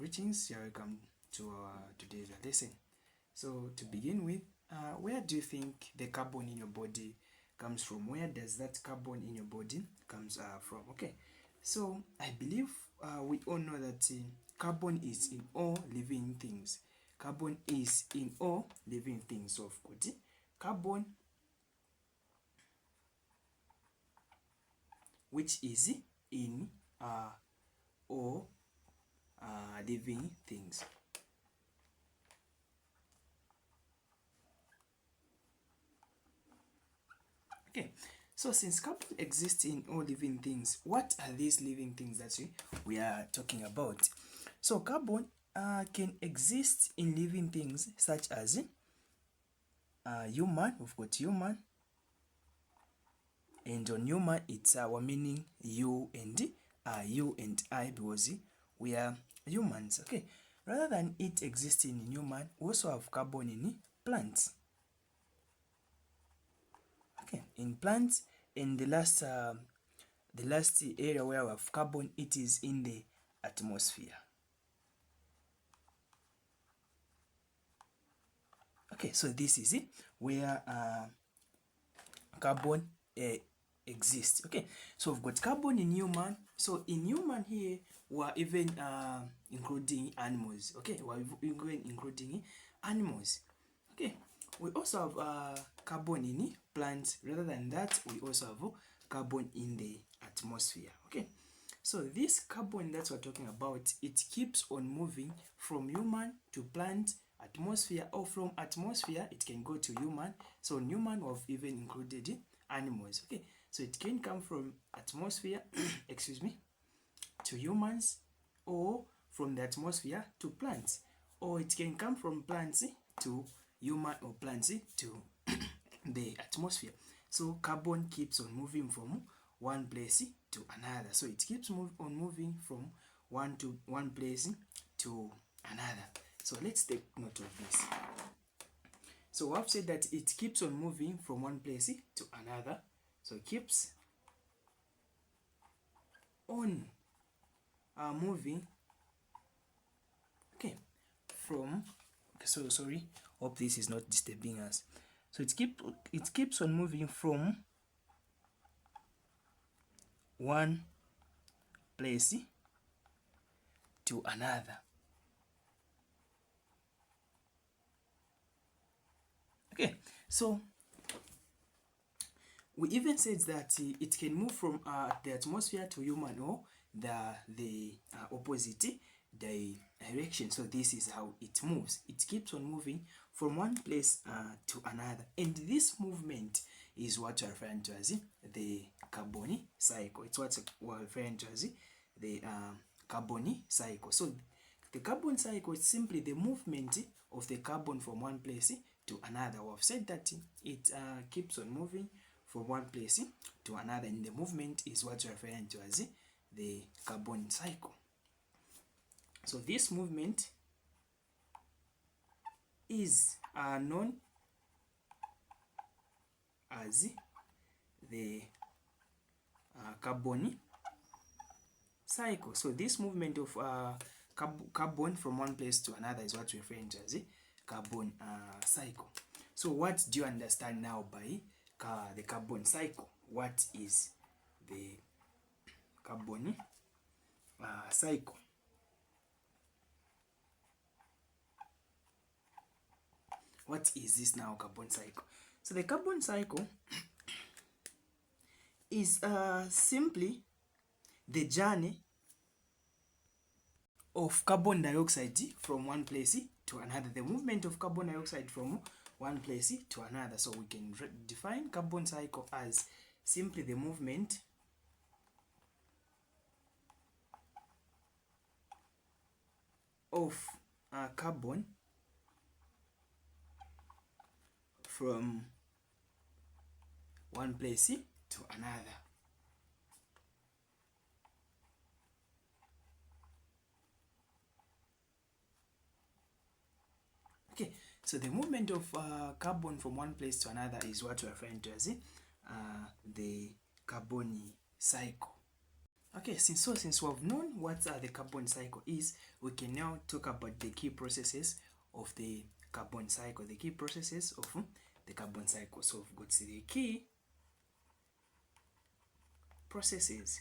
Greetings, you're welcome to our today's lesson. So to begin with, where do you think the carbon in your body comes from? Where does that carbon in your body comes from? Okay, so I believe we all know that carbon is in all living things. Carbon is in all living things. So of course, carbon, which is in all living things. Okay, so since carbon exists in all living things, what are these living things that we are talking about? So carbon can exist in living things such as human. We've got human, and on human it's our meaning you and I, because we are humans. Okay, rather than it existing in human, we also have carbon in plants. Okay, in plants, in the last area where we have carbon, it is in the atmosphere. Okay, so this is it where carbon exists. Okay, so we've got carbon in human. So in human here, we're even including animals. Okay, we're even including animals. Okay, we also have carbon in plants. Rather than that, we also have carbon in the atmosphere. Okay, so this carbon that we're talking about, it keeps on moving from human to plant, atmosphere, or from atmosphere it can go to human. So in human we've even included animals. Okay, so it can come from atmosphere excuse me, to humans, or from the atmosphere to plants, or it can come from plants to human, or plants to the atmosphere. So carbon keeps on moving from one place to another. So it keeps on moving from one place to another. So let's take note of this. So I've said that it keeps on moving from one place to another. So it keeps on moving, okay, from, okay, so sorry, hope this is not disturbing us. So it keeps on moving from one place to another. Okay, so we even said that it can move from the atmosphere to human, or the opposite direction. So this is how it moves. It keeps on moving from one place to another, and this movement is what we're referring to as the carbon cycle. It's what we're referring to as the carbon cycle. So the carbon cycle is simply the movement of the carbon from one place to another. We've said that it keeps on moving from one place to another, and the movement is what we're referring to as the carbon cycle. So this movement is known as the carbon cycle. So this movement of carbon from one place to another is what we're referring to as a carbon cycle. So what do you understand now by the carbon cycle? What is the carbon cycle? What is this now, carbon cycle? So the carbon cycle is simply the journey of carbon dioxide from one place to another, the movement of carbon dioxide from one place to another. So we can define carbon cycle as simply the movement of carbon from one place to another. Okay, so the movement of carbon from one place to another is what we're referring to as the carbon cycle. Okay, since we've known what the carbon cycle is, we can now talk about the key processes of the carbon cycle. The key processes of the carbon cycle. So we've got the key processes,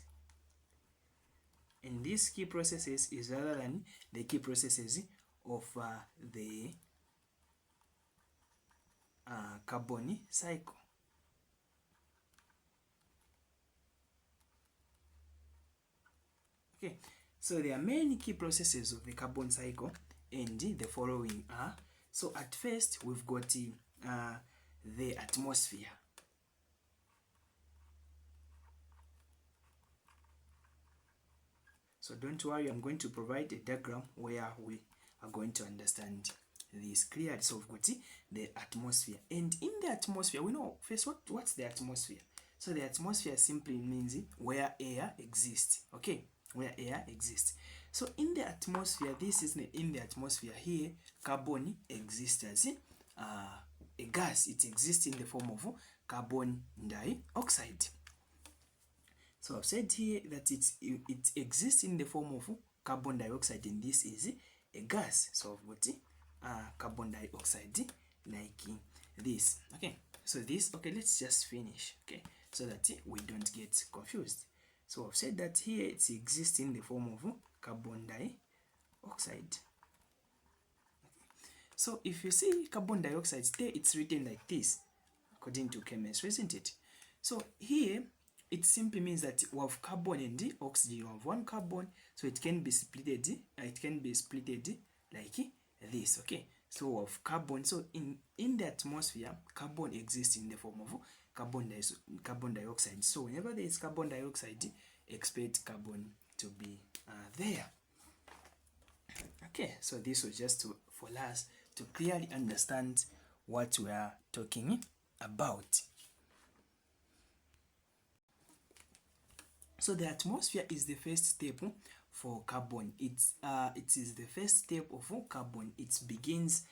and these key processes is rather than the key processes of the carbon cycle. Okay, so there are many key processes of the carbon cycle, and the following are. So at first we've got the atmosphere. So don't worry, I'm going to provide a diagram where we are going to understand this clearly. So we've got the atmosphere, and in the atmosphere, we know first what's the atmosphere. So the atmosphere simply means where air exists. Okay, where air exists. So in the atmosphere, this is in the atmosphere here, carbon exists as a gas. It exists in the form of carbon dioxide. So I've said here that it exists in the form of carbon dioxide, and this is a gas. So I've got carbon dioxide like this. Okay, so this, okay, let's just finish, okay, so that we don't get confused. So I've said that here it exists in the form of carbon dioxide. So if you see carbon dioxide there, it's written like this according to chemistry, isn't it? So here it simply means that we have carbon and oxygen. We have one carbon, so it can be splitted. It can be splitted like this. Okay, so we have carbon. So in the atmosphere, carbon exists in the form of carbon dioxide. So whenever there is carbon dioxide, expect carbon to be there. Okay, so this was just for us to clearly understand what we are talking about. So the atmosphere is the first step for carbon. It is the first step of carbon. It begins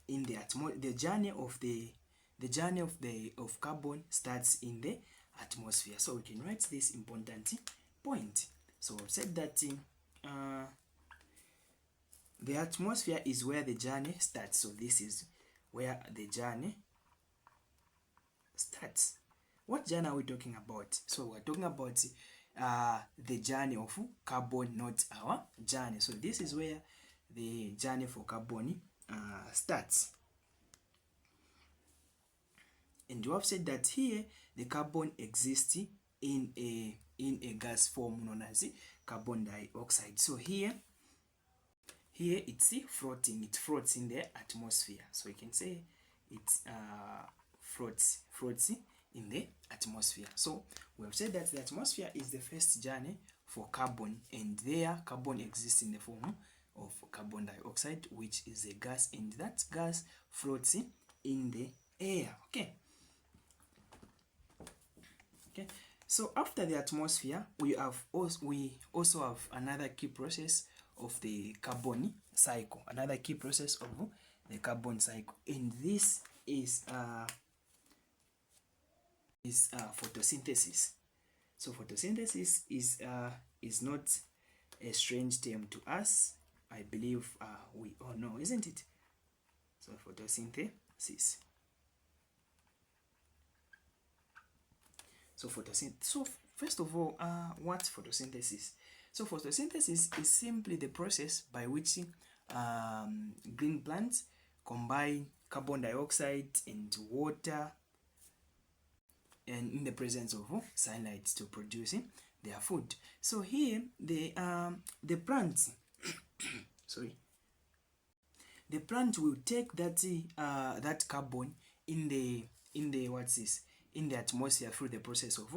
in the atmosphere. The journey of carbon starts in the atmosphere. So we can write this important point. So I've said that the atmosphere is where the journey starts. So this is where the journey starts. What journey are we talking about? So we're talking about the journey of carbon, not our journey. So this is where the journey for carbon starts. And you have said that here the carbon exists in a gas form known as carbon dioxide. So here it's floating. It floats in the atmosphere. So you can say it floats in the atmosphere. So we have said that the atmosphere is the first journey for carbon, and there carbon exists in the form of carbon dioxide, which is a gas, and that gas floats in the air. Okay, so after the atmosphere, we also have another key process of the carbon cycle, another key process of the carbon cycle, and this is photosynthesis. So photosynthesis is not a strange term to us. I believe we all know, isn't it? So photosynthesis. So first of all, what's photosynthesis? So photosynthesis is simply the process by which green plants combine carbon dioxide and water, and in the presence of sunlight, to produce their food. So here the plant sorry, the plant will take that carbon in the what's this, in the atmosphere through the process of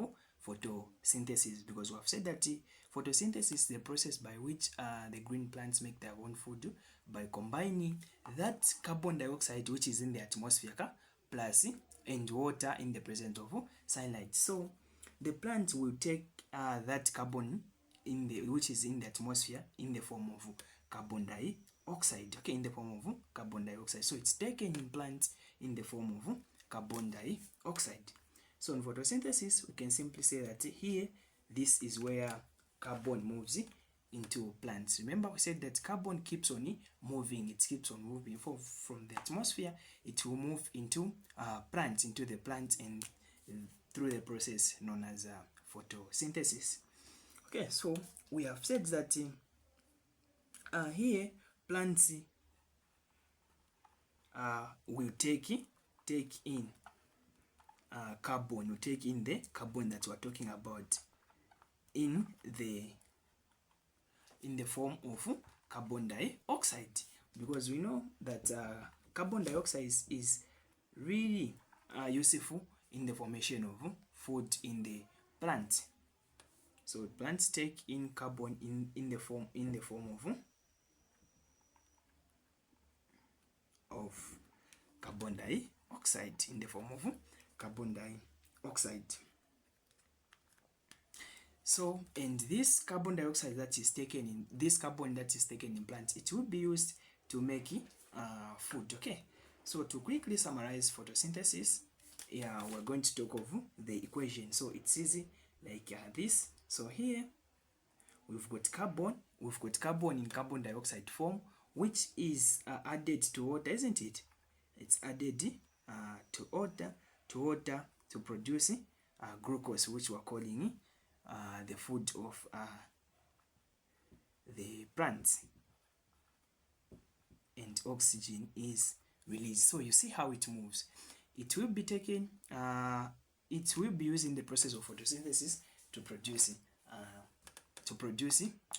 photosynthesis, because we have said that photosynthesis is the process by which the green plants make their own food by combining that carbon dioxide which is in the atmosphere plus and water in the presence of sunlight. So the plant will take that carbon which is in the atmosphere in the form of carbon dioxide. Okay, in the form of carbon dioxide. So it's taken in plants in the form of carbon dioxide. So in photosynthesis, we can simply say that here this is where carbon moves into plants. Remember, we said that carbon keeps on moving. It keeps on moving from the atmosphere. It will move into plants, into the plant, and through the process known as photosynthesis. Okay, so we have said that here plants will take in carbon, will take in the carbon that we're talking about in the form of carbon dioxide, because we know that carbon dioxide is really useful in the formation of food in the plant. So plants take in carbon in the form of carbon dioxide, in the form of carbon dioxide. So, and this carbon dioxide that is taken in, this carbon that is taken in plants, it will be used to make food. Okay, so to quickly summarize photosynthesis, we're going to talk of the equation. So it's easy like this. So here we've got carbon in carbon dioxide form, which is added to water, isn't it? It's added to water to produce glucose, which we're calling the food of the plants, and oxygen is released. So you see how it moves. It will be taken, it will be used in the process of photosynthesis to produce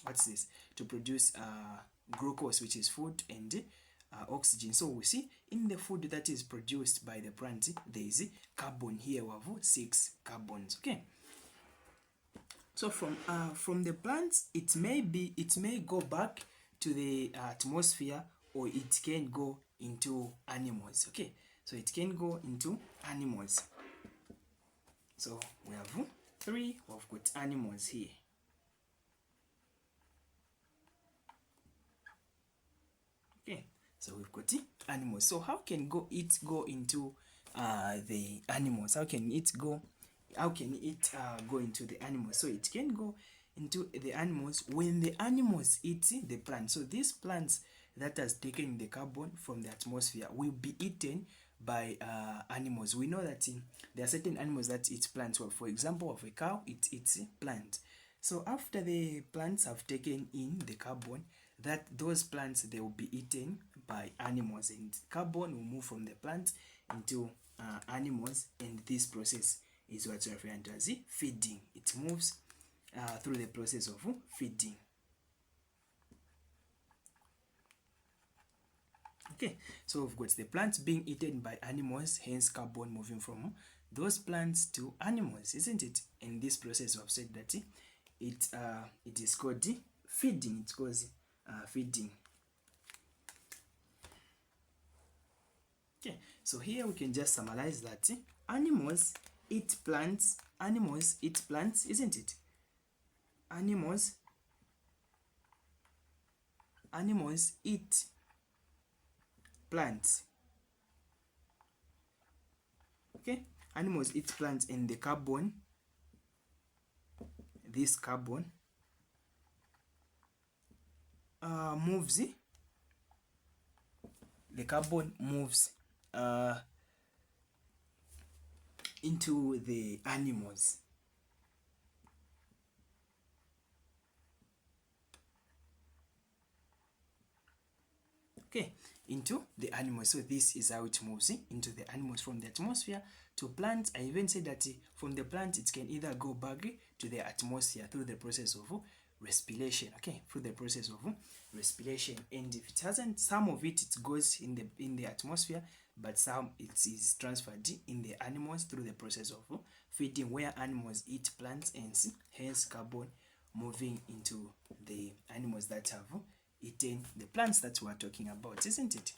what's this? To produce glucose, which is food, and oxygen. So we see in the food that is produced by the plant, there is carbon here. We have 6 carbons. Okay. So from the plants, it may go back to the atmosphere, or it can go into animals. Okay, so it can go into animals. So we have 3. We've got animals here. Okay, so we've got animals. So how can it go into the animals? How can it go into the animals? So it can go into the animals when the animals eat the plant. So these plants that has taken the carbon from the atmosphere will be eaten by animals. We know that there are certain animals that eat plants. Well, for example, of a cow, it eats plant. So after the plants have taken in the carbon, those plants, they will be eaten by animals, and carbon will move from the plant into animals, and this process is what's referred to as feeding. It moves through the process of feeding. Okay, so we've got the plants being eaten by animals, hence carbon moving from those plants to animals, isn't it? In this process, we've said that it is called feeding. It's called feeding. Okay, so here we can just summarize that animals eat plants. Animals eat plants, isn't it? Animals eat plants. Okay, animals eat plants, and the carbon, this carbon moves. The carbon moves into the animals. Okay, into the animals. So this is how it moves into the animals from the atmosphere to plants. I even said that from the plant it can either go back to the atmosphere through the process of respiration. Okay, through the process of respiration, and if it hasn't, some of it goes in the atmosphere, but some it is transferred in the animals through the process of feeding, where animals eat plants, and hence carbon moving into the animals that have eaten the plants that we are talking about, isn't it?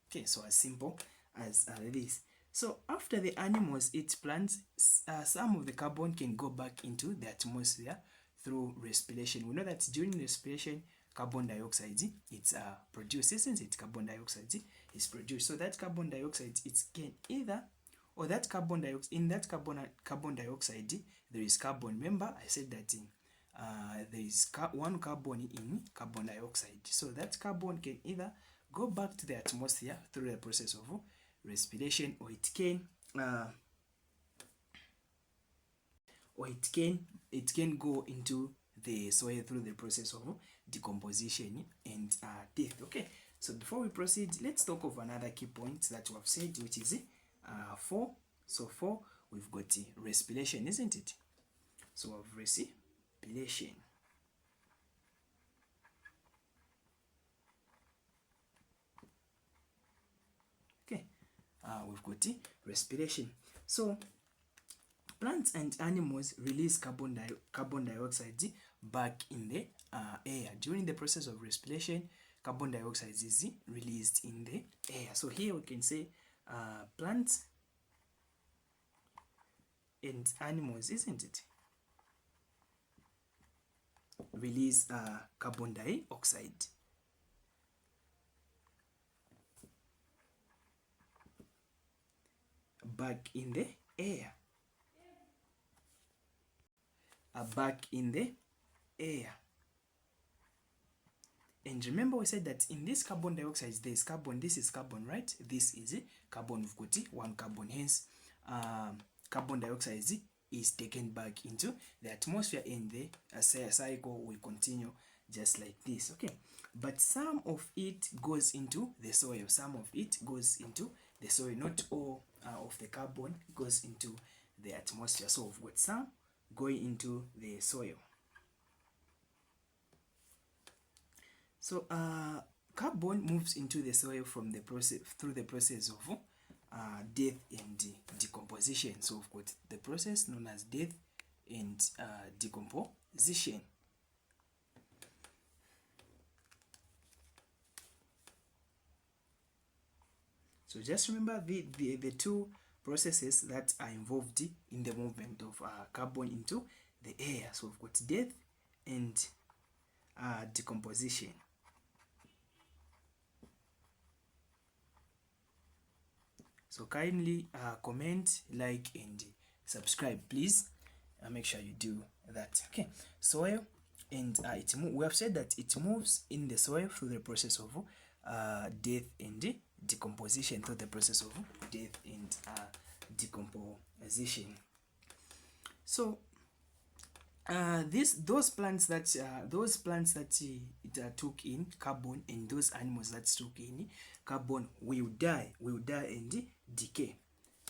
Okay, so as simple as this. So after the animals eat plants, some of the carbon can go back into the atmosphere through respiration. We know that during respiration, carbon dioxide it's produced, isn't it? Carbon dioxide is produced. So that carbon dioxide, it can either, or that carbon dioxide, in that carbon dioxide, there is carbon. Remember I said that there is one carbon in carbon dioxide. So that carbon can either go back to the atmosphere through the process of respiration, or it can go into the soil through the process of decomposition and death. Okay, so before we proceed, let's talk of another key point that we have said, which is 4. So 4, we've got respiration, isn't it? So of respiration. Okay, we've got respiration. So plants and animals release carbon dioxide back in the air. During the process of respiration, carbon dioxide is released in the air. So here we can say plants and animals, isn't it, release carbon dioxide. Back in the air. Back in the air. And remember we said that in this carbon dioxide there is carbon. This is carbon, right? This is carbon. We've got one carbon. Hence carbon dioxide is taken back into the atmosphere, and the cycle will continue just like this. Okay, but some of it goes into the soil. Some of it goes into the soil. Not all of the carbon goes into the atmosphere. So we've got some going into the soil. So carbon moves into the soil from the process, through the process of death and decomposition. So we've got the process known as death and decomposition. So just remember the two processes that are involved in the movement of carbon into the air. So we've got death and decomposition. So kindly comment, like, and subscribe, please. Make sure you do that. Okay, soil, and we have said that it moves in the soil through the process of death and decomposition. Through the process of death and decomposition. So those plants that took in carbon, and those animals that took in carbon will die and decay.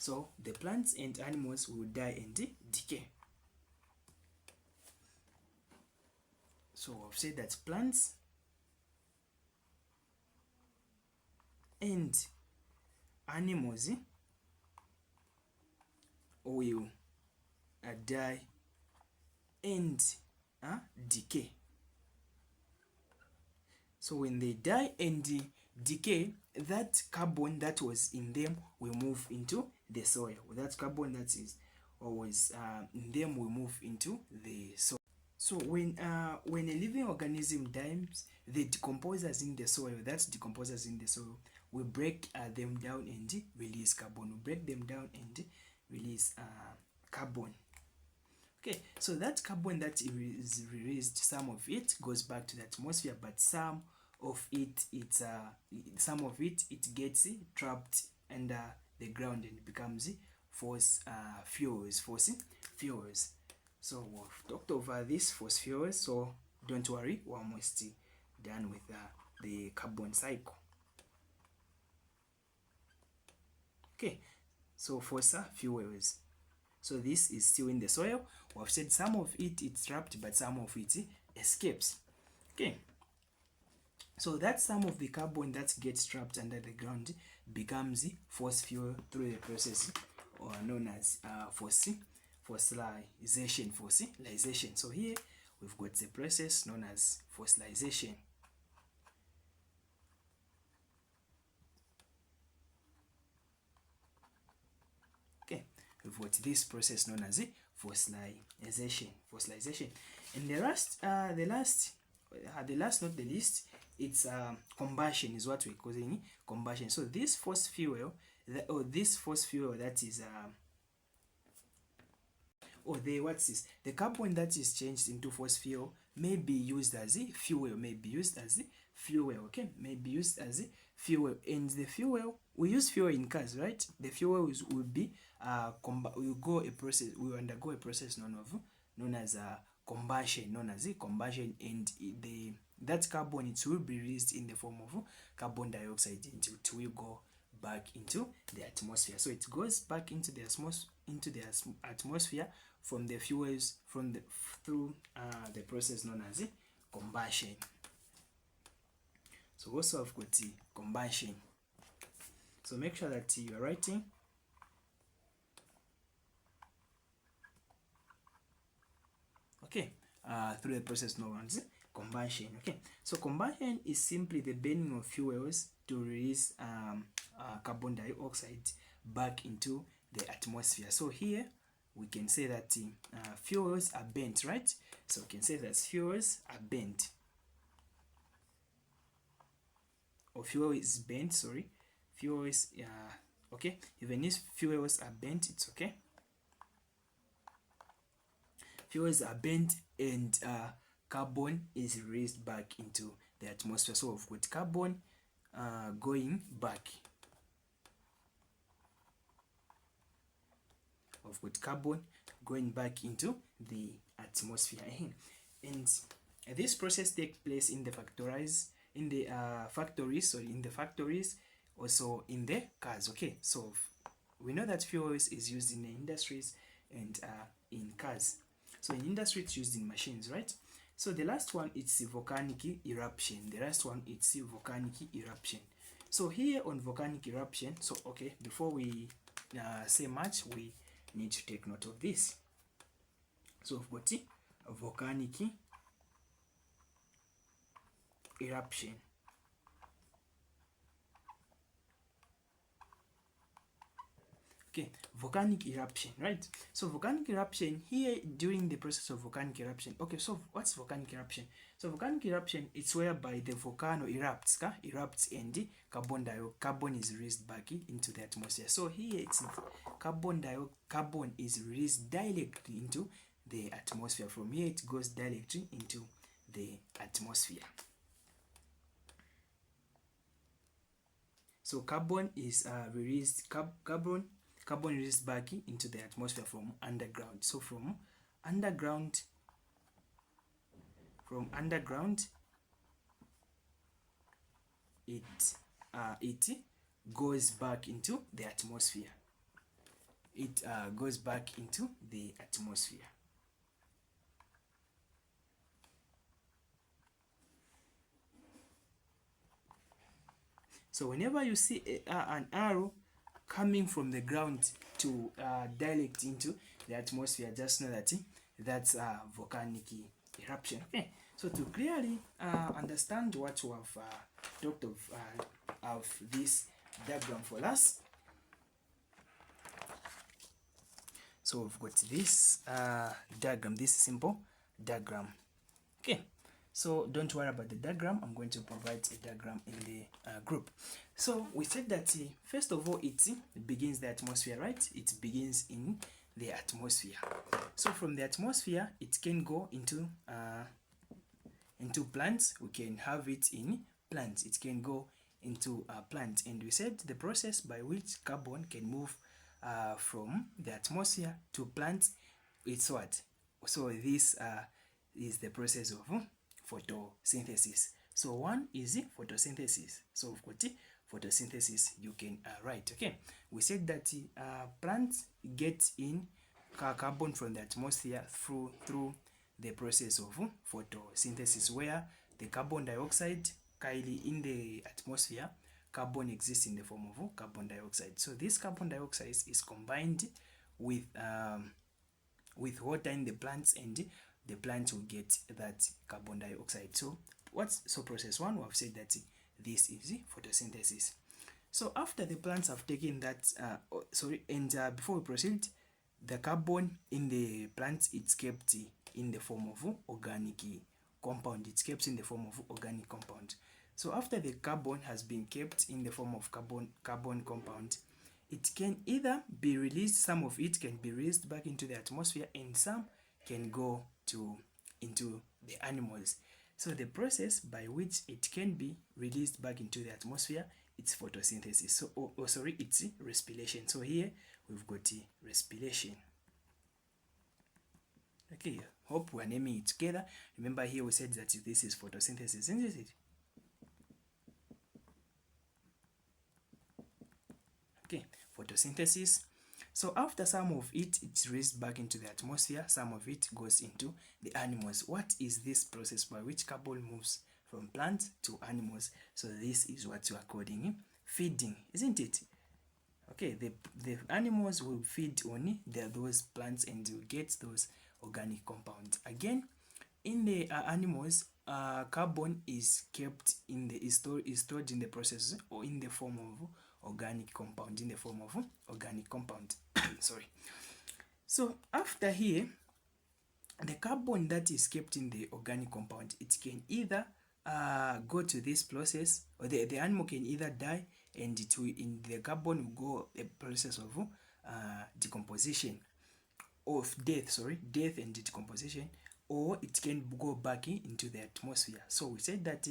So the plants and animals will die and decay. So I've said that plants and animals will die and decay. So when they die and decay, that carbon that was in them will move into the soil. That carbon that is always in them will move into the soil. So when a living organism dies, the decomposers in the soil, will break them down and release carbon. We break them down and release carbon. Okay, so that carbon that is released, some of it goes back to the atmosphere, but some of it gets trapped under the ground and becomes fossil fuels. So we've talked over this fossil fuels, so don't worry, we're almost done with the carbon cycle. Okay, so fossil fuels. So this is still in the soil. We've said some of it is trapped, but some of it escapes. Okay, so that some of the carbon that gets trapped under the ground becomes fossil fuel through the process known as fossilization. So here we've got the process known as fossilization. Okay, we've got this process known as fossilization. And the last not the least, it's combustion is what we're calling combustion. So this fossil fuel that is or the carbon that is changed into fossil fuel may be used as a fuel, okay, may be used as a fuel. And the fuel, we use fuel in cars, right? The fuel will be will undergo a process known as combustion, and that carbon, it will be released in the form of carbon dioxide, and it will go back into the atmosphere. So it goes back into the atmosphere from the fuels through the process known as combustion. So also I've got the combustion. So make sure that you are writing. Okay, through the process known as combustion. Okay, so combustion is simply the burning of fuels to release carbon dioxide back into the atmosphere. So here we can say that fuels are burnt, right? So we can say that fuels are burnt, or fuel is burnt, sorry, fuel is okay, even if fuels are burnt, it's okay. Fuels are burnt and carbon is released back into the atmosphere. So we've got carbon going back. We've got carbon going back into the atmosphere. And this process takes place in the factories, also in the cars. Okay, so we know that fuels is used in the industries and in cars. So in industry, it's used in machines, right? So the last one, it's volcanic eruption. So here on volcanic eruption, so okay, before we say much, we need to take note of this. So we've got volcanic eruption. Okay, volcanic eruption, right? So volcanic eruption, here during the process of volcanic eruption. Okay, so what's volcanic eruption? So volcanic eruption, it's whereby the volcano erupts and carbon is released back into the atmosphere. So here it's carbon is released directly into the atmosphere. From here it goes directly into the atmosphere. So carbon is released, carbon released back into the atmosphere from underground. So from underground, it goes back into the atmosphere. So whenever you see an arrow coming from the ground to direct into the atmosphere, just know that that's volcanic eruption. Okay, so to clearly understand what we have talked of this diagram for us, so we've got this diagram, this simple diagram. Okay, so don't worry about the diagram. I'm going to provide a diagram in the group. So we said that first of all, it begins the atmosphere, right? It begins in the atmosphere. So from the atmosphere, it can go into plants. We can have it in plants. It can go into plants. And we said the process by which carbon can move from the atmosphere to plants, it's what? So this is the process of photosynthesis. So one is photosynthesis. So we've got photosynthesis, you can write. Okay, we said that plants get in carbon from the atmosphere through the process of photosynthesis, where the carbon dioxide currently in the atmosphere, carbon exists in the form of carbon dioxide. So this carbon dioxide is combined with water in the plants, and the plants will get that carbon dioxide. So process one, we have said that this is photosynthesis. So after the plants have taken that, before we proceed, the carbon in the plants, it's kept in the form of organic compound. It's kept in the form of organic compound. So after the carbon has been kept in the form of carbon compound, it can either be released, some of it can be released back into the atmosphere, and some can go into the animals. So the process by which it can be released back into the atmosphere, it's photosynthesis. So sorry, it's respiration. So here we've got respiration. Okay, hope we're naming it together. Remember here we said that this is photosynthesis, isn't it? Okay, photosynthesis. So after some of it, it's released back into the atmosphere, some of it goes into the animals. What is this process by which carbon moves from plants to animals? So this is what you are calling feeding, isn't it? Okay, the animals will feed on those plants and you get those organic compounds. Again, in the animals, carbon is kept in the is stored in the process or in the form of organic compound, sorry. So after here, the carbon that is kept in the organic compound, it can either go to this process, or the animal can either die and it will, in the carbon will go a process of decomposition, of death and decomposition, or it can go back into the atmosphere. So we said that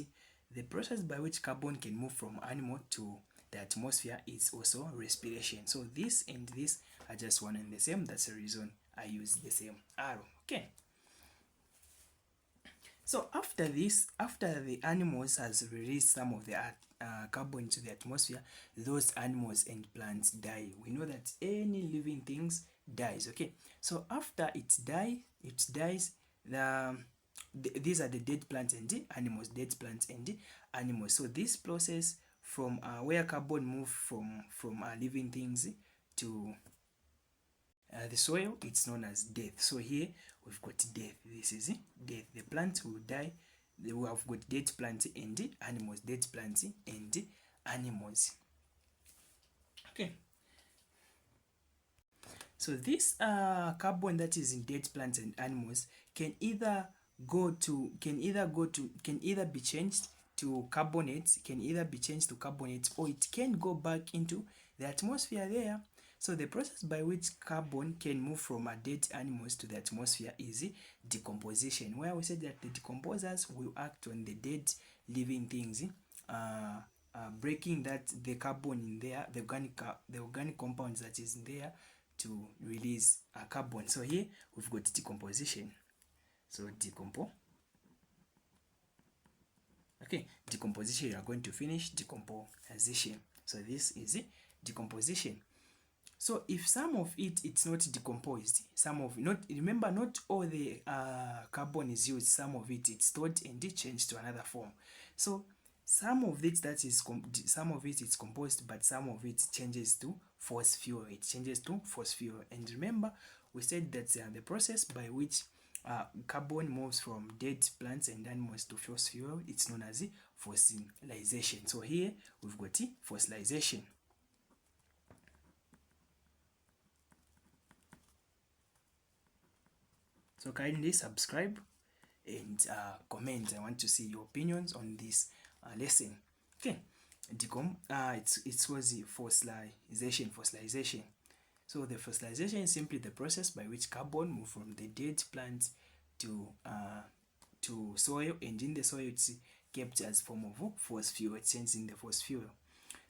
the process by which carbon can move from animal to the atmosphere is also respiration. So this and this are just one and the same. That's the reason I use the same arrow. Okay. So after this, after the animals has released some of the carbon into the atmosphere, those animals and plants die. We know that any living things dies. Okay. So after it dies. These are the dead plants and the animals. So this process from where carbon move from living things to the soil, it's known as death. So here we've got death. This is death. The plants will die. We have got dead plants and animals. Dead plants and animals. Okay. So this carbon that is in dead plants and animals can either be changed to carbonates, or it can go back into the atmosphere there. So the process by which carbon can move from dead animals to the atmosphere is decomposition, where we said that the decomposers will act on the dead living things, breaking the carbon in there, the organic compounds that is in there, to release carbon. So here we've got decomposition. So decomposition, you are going to finish decomposition. So this is decomposition. So if some of it's not decomposed, remember, not all the carbon is used. Some of it's stored and changed to another form. So some of it is composed, but some of it changes to force fuel. And remember, we said that the process by which carbon moves from dead plants and animals to force fuel, it's known as fossilization. So here we've got fossilization. So kindly subscribe and comment. I want to see your opinions on this lesson. Okay, it was the fossilization. So the fossilization is simply the process by which carbon moves from the dead plant to soil, and in the soil it's kept as form of force fuel. It changes in the force fuel.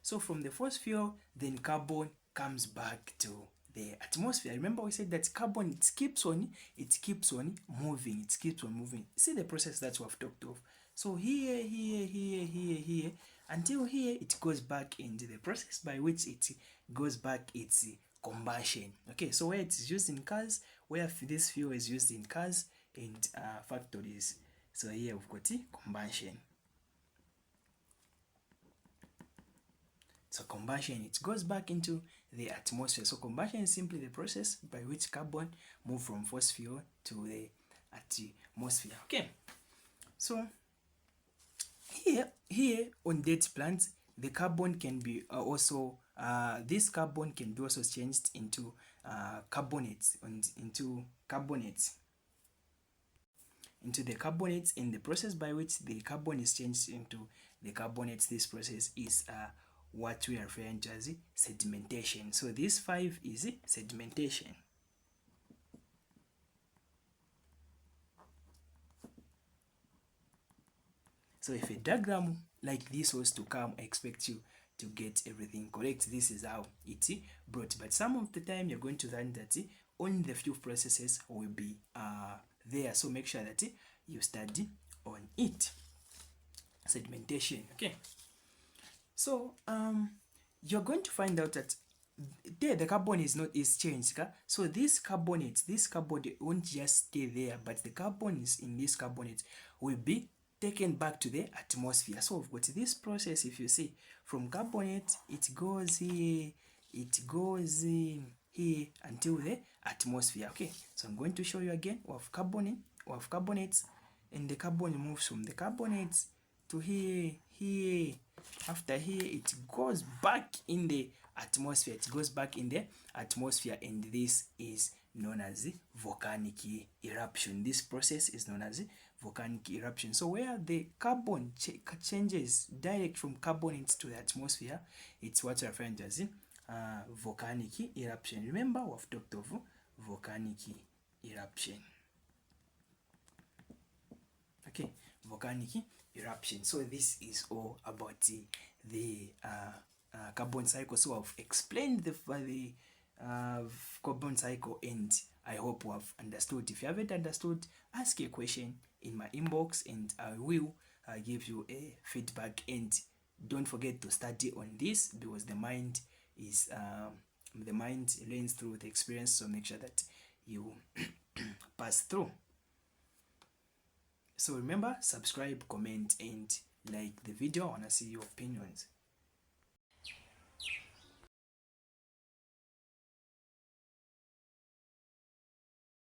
So from the force fuel, then carbon comes back to the atmosphere. Remember, we said that carbon, it keeps on moving. See the process that we have talked of. So here, until here, it goes back into the process by which it goes back, it's combustion. Okay, so where it's used in cars, where this fuel is used in cars and factories. So here we've got combustion. So combustion, it goes back into the atmosphere. So combustion is simply the process by which carbon moves from force fuel to the atmosphere. Okay, so here on dead plants, the carbon can be this carbon can be also changed into carbonates, into the carbonates. In the process by which the carbon is changed into the carbonates, this process is what we are referring to as sedimentation. So this 5 is sedimentation. So if a diagram like this was to come, I expect you to get everything correct. This is how it brought. But some of the time you're going to learn that only the few processes will be there. So make sure that you study on it. Sedimentation. Okay. So you're going to find out that there the carbon is changed. So this carbonate won't just stay there, but the carbons in this carbonate will be taken back to the atmosphere. So we've got this process. If you see, from carbonate it goes here, here until the atmosphere. Okay, so I'm going to show you again. We have carbonates, and the carbon moves from the carbonates to here. After here it goes back in the atmosphere. And this is known as volcanic eruption. This process is known as volcanic eruption. So where the carbon changes direct from carbonates to the atmosphere, it's what we're referring to as volcanic eruption. Remember, we've talked of volcanic eruption. Okay, volcanic eruption. So this is all about the carbon cycle. So I've explained the carbon cycle, and I hope you have understood. If you haven't understood, ask a question in my inbox and I will give you a feedback. And don't forget to study on this, because the mind learns through the experience. So make sure that you pass through. So remember, subscribe, comment, and like the video. I want to see your opinions.